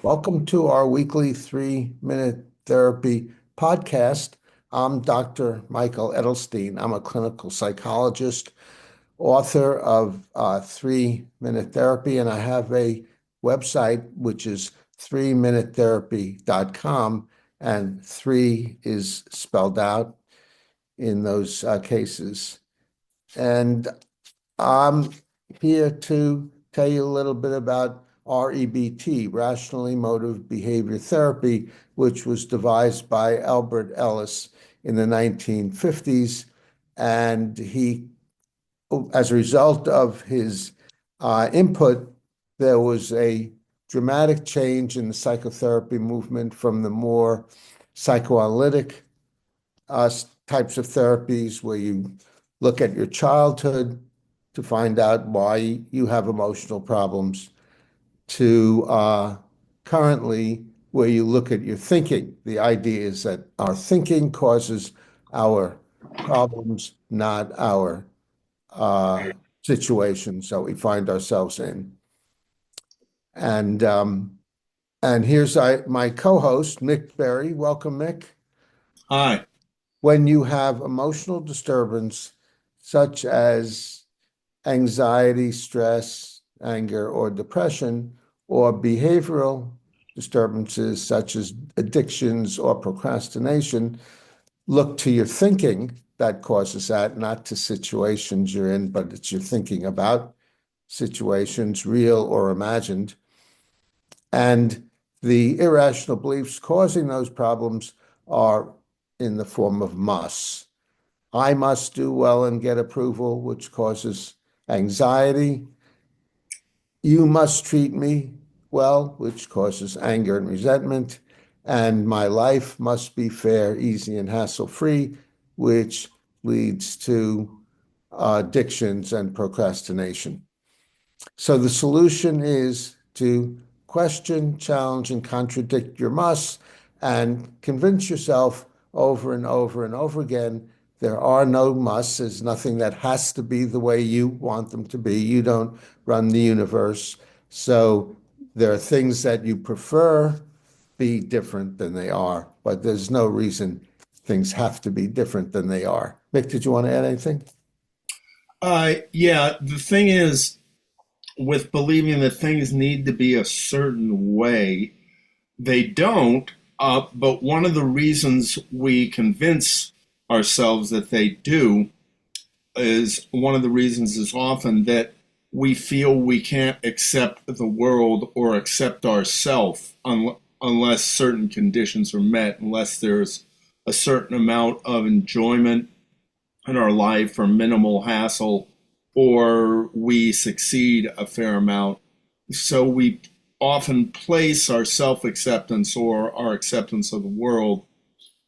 Welcome to our weekly 3-minute therapy podcast. I'm Dr. Michael Edelstein. I'm a clinical psychologist, author of 3-minute therapy, and I have a website which is 3minutetherapy.com, and three is spelled out in those cases. And I'm here to tell you a little bit about REBT, Rational Emotive Behavior Therapy, which was devised by Albert Ellis in the 1950s. And he, as a result of his input, there was a dramatic change in the psychotherapy movement from the more psychoanalytic types of therapies where you look at your childhood to find out why you have emotional problems to currently where you look at your thinking. The idea is that our thinking causes our problems, not our situations that we find ourselves in. And here's my co-host, Mick Berry. Welcome, Mick. Hi. When you have emotional disturbance, such as anxiety, stress, anger, or depression, or behavioral disturbances such as addictions or procrastination, look to your thinking that causes that, not to situations you're in, but it's your thinking about situations, real or imagined. And the irrational beliefs causing those problems are in the form of must. I must do well and get approval, which causes anxiety. You must treat me well, which causes anger and resentment. And my life must be fair, easy, and hassle-free, which leads to addictions and procrastination. So the solution is to question, challenge, and contradict your musts and convince yourself over and over and over again there are no musts. There's nothing that has to be the way you want them to be. You don't run the universe. So there are things that you prefer be different than they are, but there's no reason things have to be different than they are. Mick, did you want to add anything? Yeah, the thing is, with believing that things need to be a certain way, they don't. But one of the reasons we convince ourselves that they do is one of the reasons is often that we feel we can't accept the world or accept ourselves unless certain conditions are met, unless there's a certain amount of enjoyment in our life or minimal hassle, or we succeed a fair amount. So we often place our self acceptance or our acceptance of the world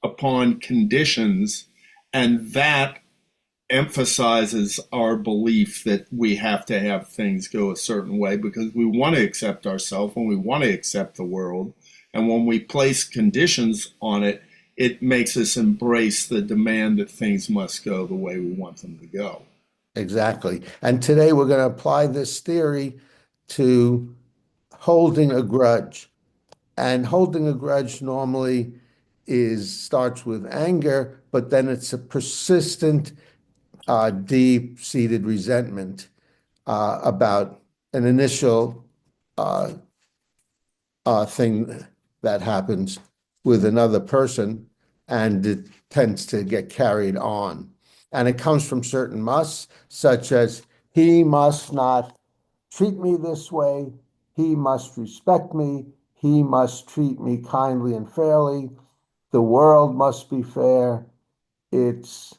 upon conditions, and that emphasizes our belief that we have to have things go a certain way because we want to accept ourselves and we want to accept the world. And when we place conditions on it, it makes us embrace the demand that things must go the way we want them to go. Exactly. And today we're going to apply this theory to holding a grudge. And holding a grudge normally starts with anger, but then it's a persistent, deep-seated resentment about an initial uh, thing that happens with another person, and it tends to get carried on. And it comes from certain musts, such as he must not treat me this way, he must respect me, he must treat me kindly and fairly, the world must be fair, it's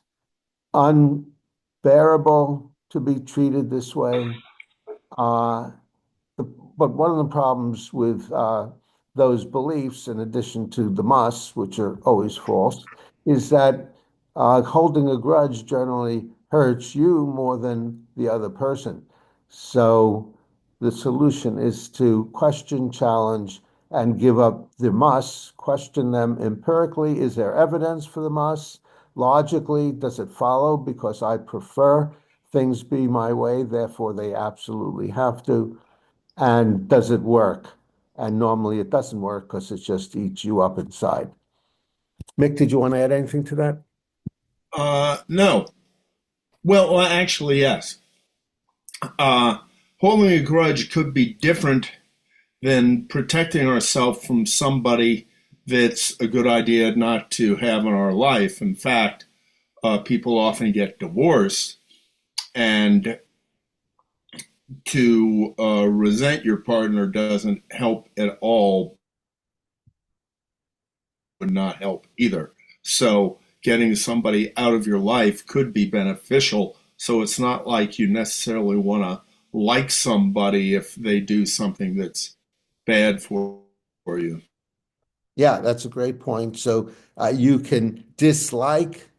unbearable to be treated this way. Uh, but one of the problems with those beliefs, in addition to the musts, which are always false, is that holding a grudge generally hurts you more than the other person. So the solution is to question, challenge, and give up the musts, question them empirically. Is there evidence for the musts? Logically, does it follow because I prefer things be my way, therefore they absolutely have to? And does it work? And normally it doesn't work because it just eats you up inside. Mick, did you want to add anything to that? No. Well, actually, yes. Uh, Holding a grudge could be different than protecting ourselves from somebody that's a good idea not to have in our life. In fact, people often get divorced, and to resent your partner doesn't help at all, would not help either. So, getting somebody out of your life could be beneficial. So, it's not like you necessarily want to like somebody if they do something that's bad for you. Yeah, that's a great point. So you can dislike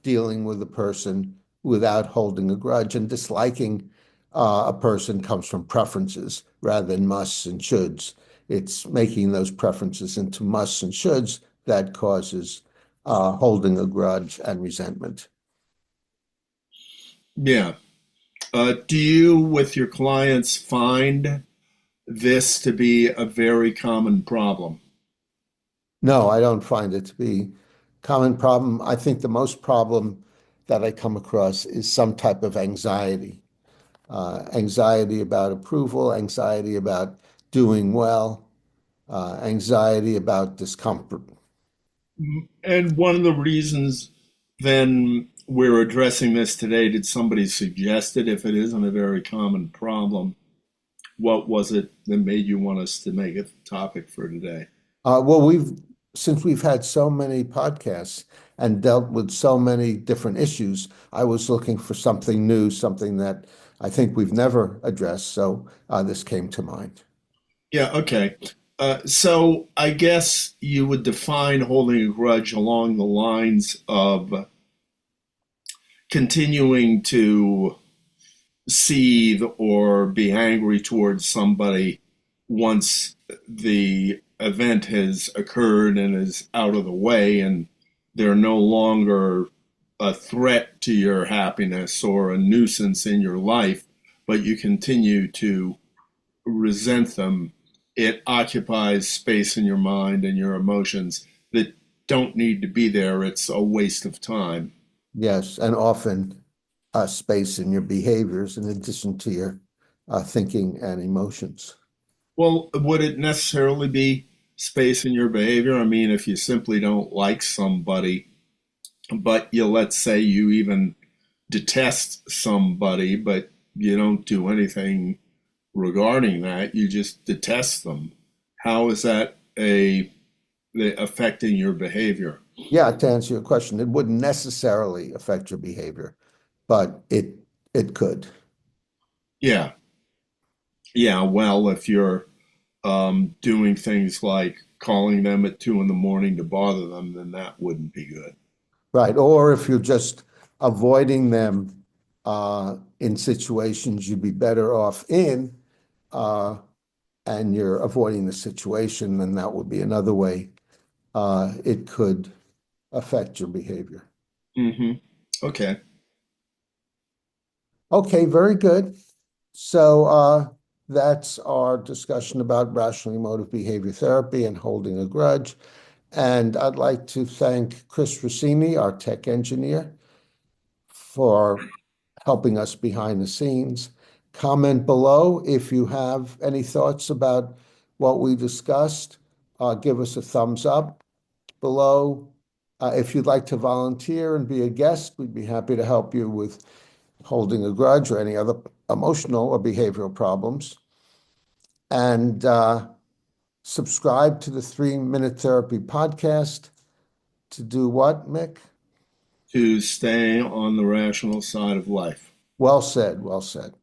dealing with a person without holding a grudge, and disliking a person comes from preferences rather than musts and shoulds. It's making those preferences into musts and shoulds that causes holding a grudge and resentment. Yeah. Do you, with your clients, find this to be a very common problem? No, I don't find it to be a common problem. I think the most problem that I come across is some type of anxiety. Anxiety about approval, anxiety about doing well, anxiety about discomfort. And one of the reasons then we're addressing this today, did somebody suggest it? If it isn't a very common problem, what was it that made you want us to make it the topic for today? Well, since we've had so many podcasts and dealt with so many different issues, I was looking for something new, something that I think we've never addressed. So this came to mind. Yeah, okay. So I guess you would define holding a grudge along the lines of continuing to seethe or be angry towards somebody once the event has occurred and is out of the way, and they're no longer a threat to your happiness or a nuisance in your life, but you continue to resent them. It occupies space in your mind and your emotions that don't need to be there. It's a waste of time. Yes, and often space in your behaviors in addition to your thinking and emotions. Well, would it necessarily be space in your behavior? I mean, if you simply don't like somebody, but you, let's say you even detest somebody, but you don't do anything regarding that, you just detest them. How is that a affecting your behavior? Yeah, to answer your question, it wouldn't necessarily affect your behavior, but it could. Yeah, yeah. Well, if you're doing things like calling them at 2 in the morning to bother them, then that wouldn't be good. Right. Or if you're just avoiding them in situations you'd be better off in, uh, and you're avoiding the situation, then that would be another way it could affect your behavior. Hmm. Okay. Okay, very good. So that's our discussion about rational emotive behavior therapy and holding a grudge. And I'd like to thank Chris Rossini, our tech engineer, for helping us behind the scenes. Comment below if you have any thoughts about what we discussed. Give us a thumbs up below. If you'd like to volunteer and be a guest, we'd be happy to help you with holding a grudge or any other emotional or behavioral problems. And subscribe to the 3 Minute Therapy podcast to do what, Mick? To stay on the rational side of life. Well said, well said.